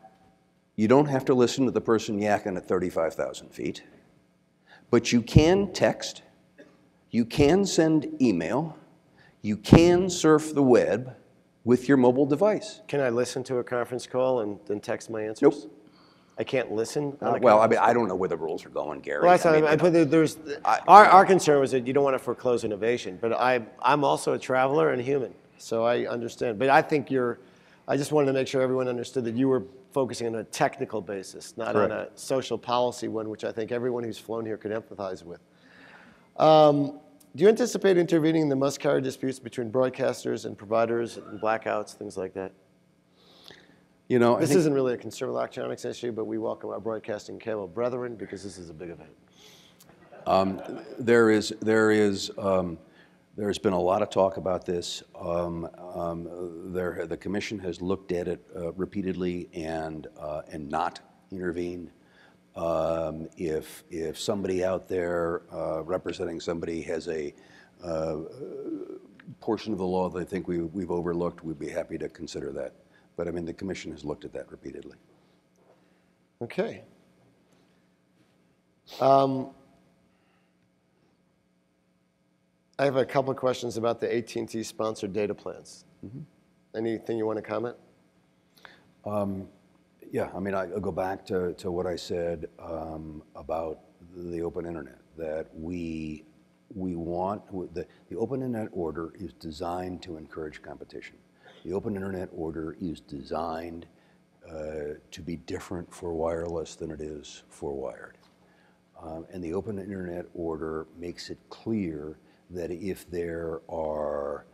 you don't have to listen to the person yakking at 35,000 feet, but you can text, you can send email, you can surf the web with your mobile device. Can I listen to a conference call and then text my answers? Nope. I can't listen? Well, I mean, I don't know where the rules are going, Gary. Well, our concern was that you don't want to foreclose innovation, but I'm also a traveler and human, so I understand. But I think I just wanted to make sure everyone understood that you were focusing on a technical basis, not Correct. on a social policy one, which I think everyone who's flown here could empathize with. Do you anticipate intervening in the must-carry disputes between broadcasters and providers and blackouts, things like that? This isn't really a consumer electronics issue, but we welcome our broadcasting cable brethren because this is a big event. There's been a lot of talk about this. The commission has looked at it repeatedly and not intervened. If somebody out there representing somebody has a portion of the law they think we've overlooked, we'd be happy to consider that. But I mean, the commission has looked at that repeatedly. Okay. I have a couple of questions about the AT&T sponsored data plans. Mm-hmm. Anything you want to comment? Yeah, I mean, I'll go back to what I said about the open internet, that we we want, the open internet order is designed to encourage competition. The open internet order is designed to be different for wireless than it is for wired. And the open internet order makes it clear that if there are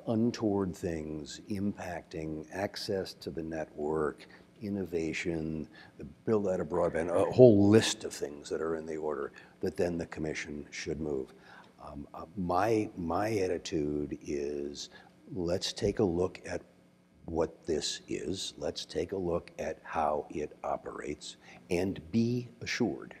untoward things impacting access to the network, innovation, the build out of broadband, a whole list of things that are in the order, that then the commission should move. My attitude is, let's take a look at what this is. Let's take a look at how it operates, and be assured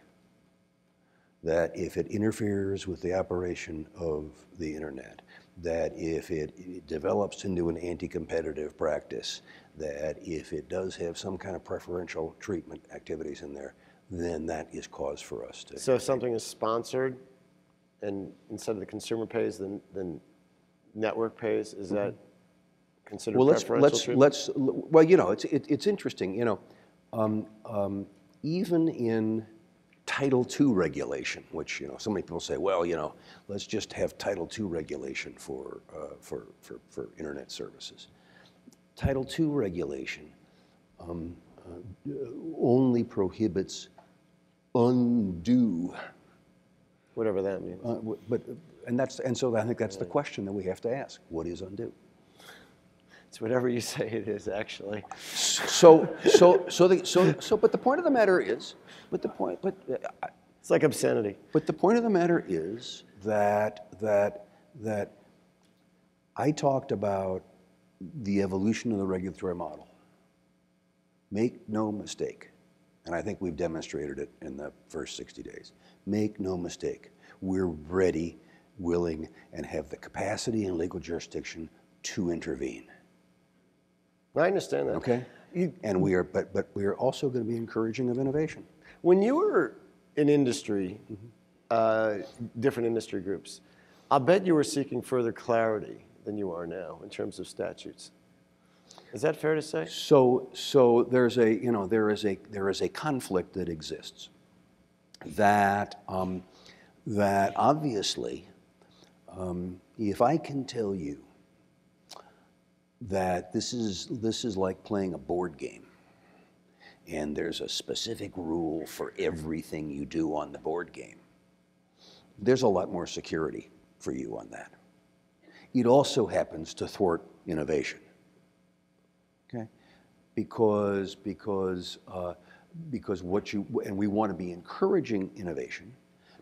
that if it interferes with the operation of the internet, that if it develops into an anti-competitive practice, that if it does have some kind of preferential treatment activities in there, then that is cause for us to. So if something is sponsored, and instead of the consumer pays, then network pays, is that considered preferential treatment? Well, you know, it's interesting, you know, even in Title II regulation, which, you know, so many people say, well, you know, let's just have Title II regulation for internet services. Title II regulation only prohibits undue. Whatever that means. And so I think that's the question that we have to ask. What is undue? It's whatever you say it is, actually. But the point of the matter is, it's like obscenity. But the point of the matter is that I talked about the evolution of the regulatory model. Make no mistake, and I think we've demonstrated it in the first 60 days. Make no mistake, we're ready, willing, and have the capacity and legal jurisdiction to intervene. I understand that. Okay. And we are, but we are also going to be encouraging of innovation. When you were in industry, different industry groups, I'll bet you were seeking further clarity than you are now in terms of statutes. Is that fair to say? So there's a, you know, there is a conflict that exists. That that obviously, if I can tell you that this is like playing a board game, and there's a specific rule for everything you do on the board game, there's a lot more security for you on that. It also happens to thwart innovation. Okay, because what you, and we want to be encouraging innovation,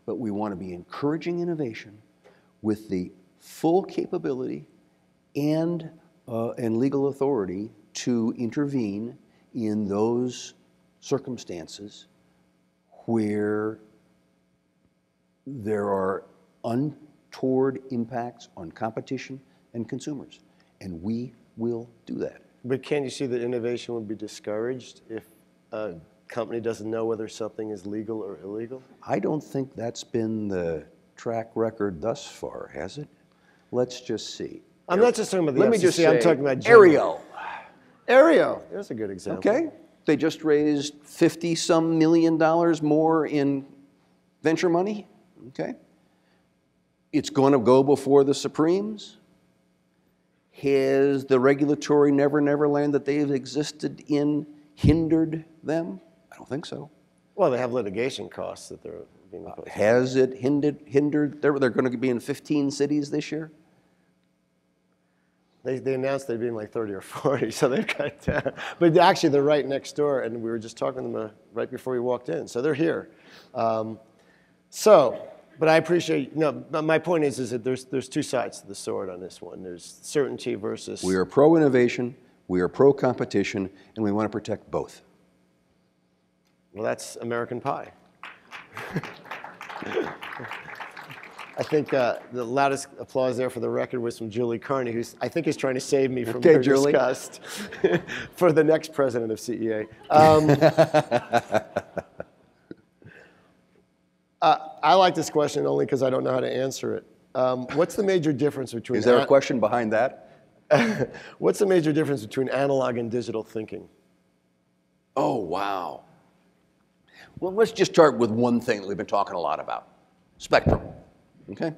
but we want to be encouraging innovation with the full capability and legal authority to intervene in those circumstances where there are untoward impacts on competition and consumers, and we will do that. But can't you see that innovation would be discouraged if a company doesn't know whether something is legal or illegal? I don't think that's been the track record thus far, has it? Let's just see. I'm not just talking about the Let FCC, me just say, I'm talking about Aereo. Aereo, there's a good example. Okay, they just raised $50-some million more in venture money. Okay, it's going to go before the Supremes. Has the regulatory never land that they've existed in hindered them? I don't think so. Well, they have litigation costs that they're being imposed. Has it hindered? They're going to be in 15 cities this year. They announced they'd be in like 30 or 40, so they've cut down. But actually, they're right next door, and we were just talking to them right before we walked in. So they're here. But I appreciate, no, my point is that there's two sides to the sword on this one. There's certainty versus... We are pro-innovation, we are pro-competition, and we want to protect both. Well, that's American pie. I think the loudest applause there for the record was from Julie Carney, who I think is trying to save me from being discussed for the next president of CEA. I like this question only because I don't know how to answer it. What's the major difference between... Is there a question behind that? What's the major difference between analog and digital thinking? Oh, wow. Well, let's just start with one thing that we've been talking a lot about. Spectrum. Okay.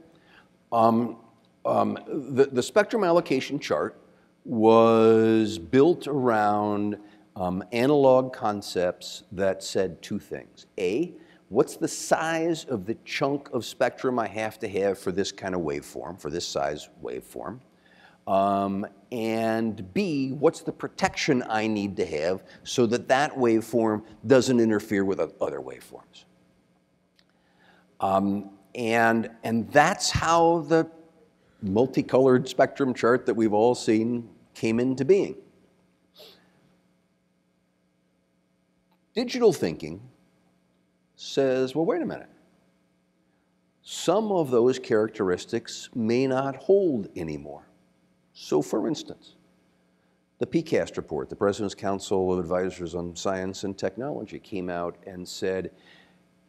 The spectrum allocation chart was built around analog concepts that said two things. A, what's the size of the chunk of spectrum I have to have for this kind of waveform, for this size waveform? And B, what's the protection I need to have so that that waveform doesn't interfere with other waveforms? And that's how the multicolored spectrum chart that we've all seen came into being. Digital thinking says, well, wait a minute. Some of those characteristics may not hold anymore. So for instance, the PCAST report, the President's Council of Advisors on Science and Technology, came out and said,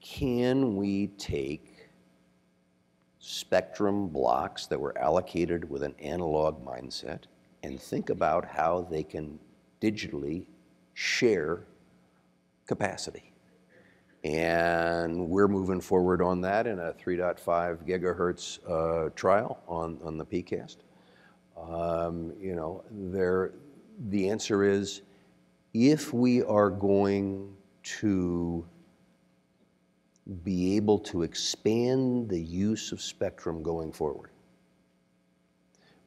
can we take spectrum blocks that were allocated with an analog mindset and think about how they can digitally share capacity? And we're moving forward on that in a 3.5 gigahertz trial on the PCAST. The answer is, if we are going to be able to expand the use of spectrum going forward,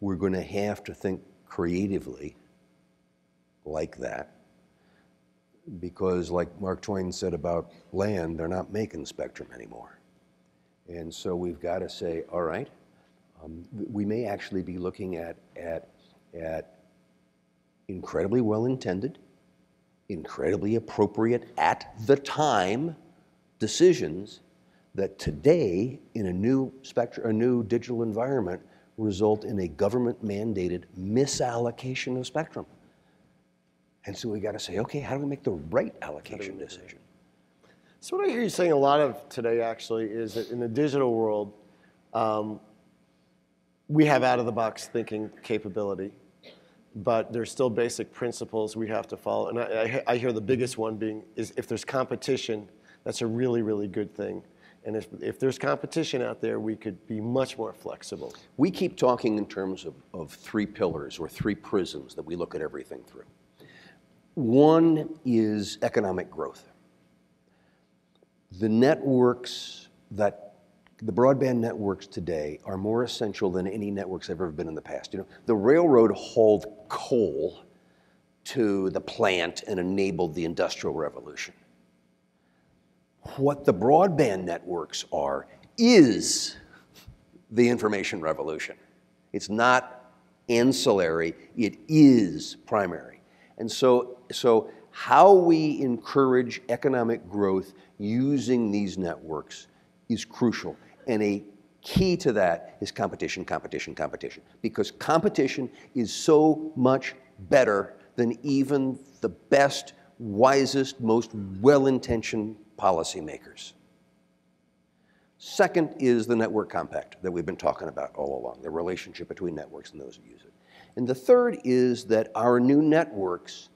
we're going to have to think creatively like that, because like Mark Twain said about land, they're not making spectrum anymore. And so we've got to say, all right, we may actually be looking at incredibly well-intended, incredibly appropriate at the time decisions that today in a new digital environment result in a government-mandated misallocation of spectrum. And so we got to say, okay, how do we make the right allocation decision? So what I hear you saying a lot of today actually is that in the digital world, we have out-of-the-box thinking capability, but there's still basic principles we have to follow. And I hear the biggest one being is if there's competition, that's a really, really good thing. And if there's competition out there, we could be much more flexible. We keep talking in terms of three pillars or three prisms that we look at everything through. One is economic growth. The broadband networks today are more essential than any networks ever been in the past. The railroad hauled coal to the plant and enabled the Industrial Revolution. What the broadband networks are is the information revolution. It's not ancillary, it is primary. And so how we encourage economic growth using these networks is crucial. And a key to that is competition, competition, competition. Because competition is so much better than even the best, wisest, most well-intentioned policymakers. Second is the network compact that we've been talking about all along, the relationship between networks and those who use it. And the third is that our new networks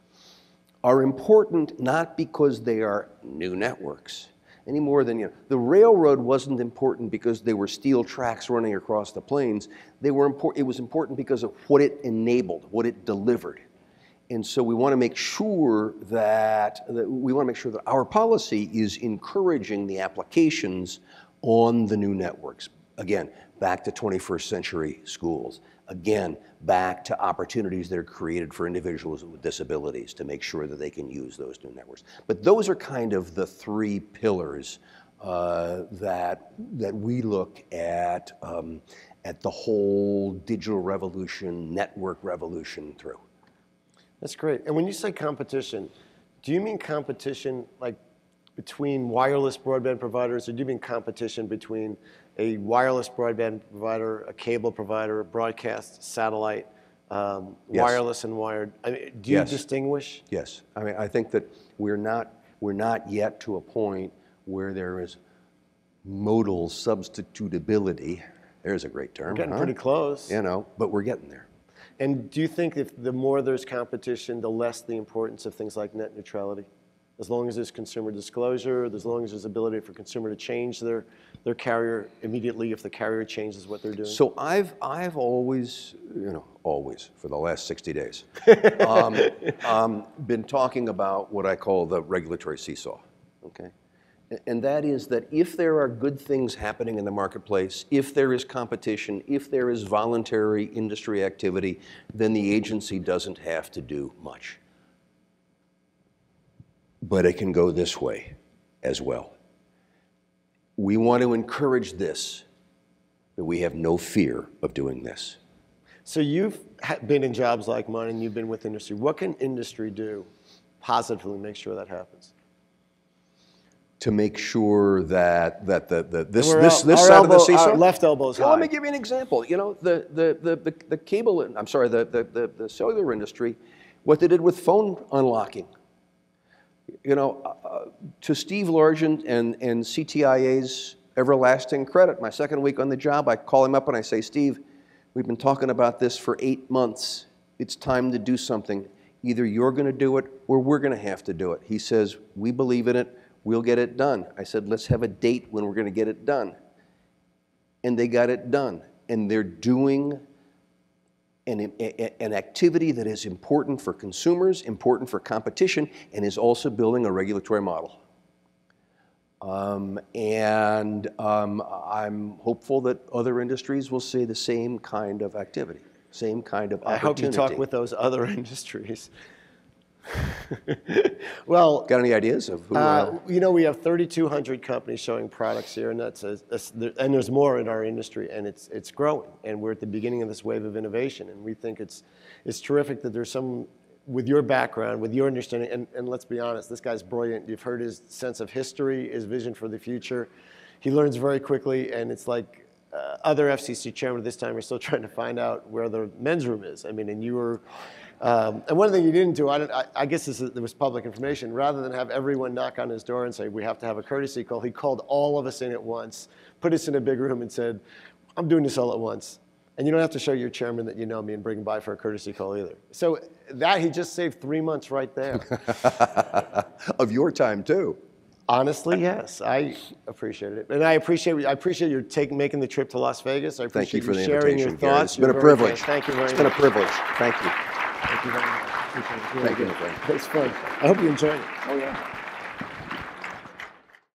are important not because they are new networks, any more than, the railroad wasn't important because they were steel tracks running across the plains. It was important because of what it enabled, what it delivered. And so we want to make sure that our policy is encouraging the applications on the new networks. Again, back to 21st century schools. Again, back to opportunities that are created for individuals with disabilities to make sure that they can use those new networks. But those are kind of the three pillars that we look at the whole digital revolution, network revolution through. That's great. And when you say competition, do you mean competition like between wireless broadband providers, or do you mean competition between a wireless broadband provider, a cable provider, a broadcast, satellite, wireless and wired? I mean, do you distinguish? Yes. I mean, I think that we're not yet to a point where there is modal substitutability. There's a great term. We're getting pretty close. But we're getting there. And do you think if the more there's competition, the less the importance of things like net neutrality? as long as there's consumer disclosure, as long as there's ability for consumer to change their carrier immediately if the carrier changes what they're doing? So I've always, always for the last 60 days, been talking about what I call the regulatory seesaw, okay? And that is that if there are good things happening in the marketplace, if there is competition, if there is voluntary industry activity, then the agency doesn't have to do much. But it can go this way as well. We want to encourage this, that we have no fear of doing this. So you've been in jobs like mine and you've been with industry. What can industry do positively to make sure that happens? To make sure that this our side of the seesaw, our left elbow's high. Well, let me give you an example. The cable, I'm sorry, the cellular industry, what they did with phone unlocking. To Steve Largent and CTIA's everlasting credit, my second week on the job, I call him up and I say, Steve, we've been talking about this for 8 months. It's time to do something. Either you're going to do it or we're going to have to do it. He says, we believe in it. We'll get it done. I said, let's have a date when we're going to get it done. And they got it done. And they're doing an activity that is important for consumers, important for competition, and is also building a regulatory model. I'm hopeful that other industries will see the same kind of activity, same kind of opportunity. I hope you talk with those other industries. Well, got any ideas of who? We have 3,200 companies showing products here, and and there's more in our industry, and it's growing. And we're at the beginning of this wave of innovation, and we think it's terrific that there's some with your background, with your understanding. And let's be honest, this guy's brilliant. You've heard his sense of history, his vision for the future. He learns very quickly, and it's like other FCC chairmen at this time are still trying to find out where the men's room is. I mean, and you were. And one thing you didn't do, I guess there was public information, rather than have everyone knock on his door and say, we have to have a courtesy call, he called all of us in at once, put us in a big room and said, I'm doing this all at once. And you don't have to show your chairman that you know me and bring him by for a courtesy call either. So he just saved 3 months right there. Of your time too. Honestly, yes, I appreciated it, and I appreciate your making the trip to Las Vegas. I appreciate you for the sharing your invitation, Gary. thoughts. It's been a privilege. Thank you very much. It's been a privilege. Thank you. Thank you very much. Thank you, my friend. It's fun. I hope you enjoyed it. Oh yeah.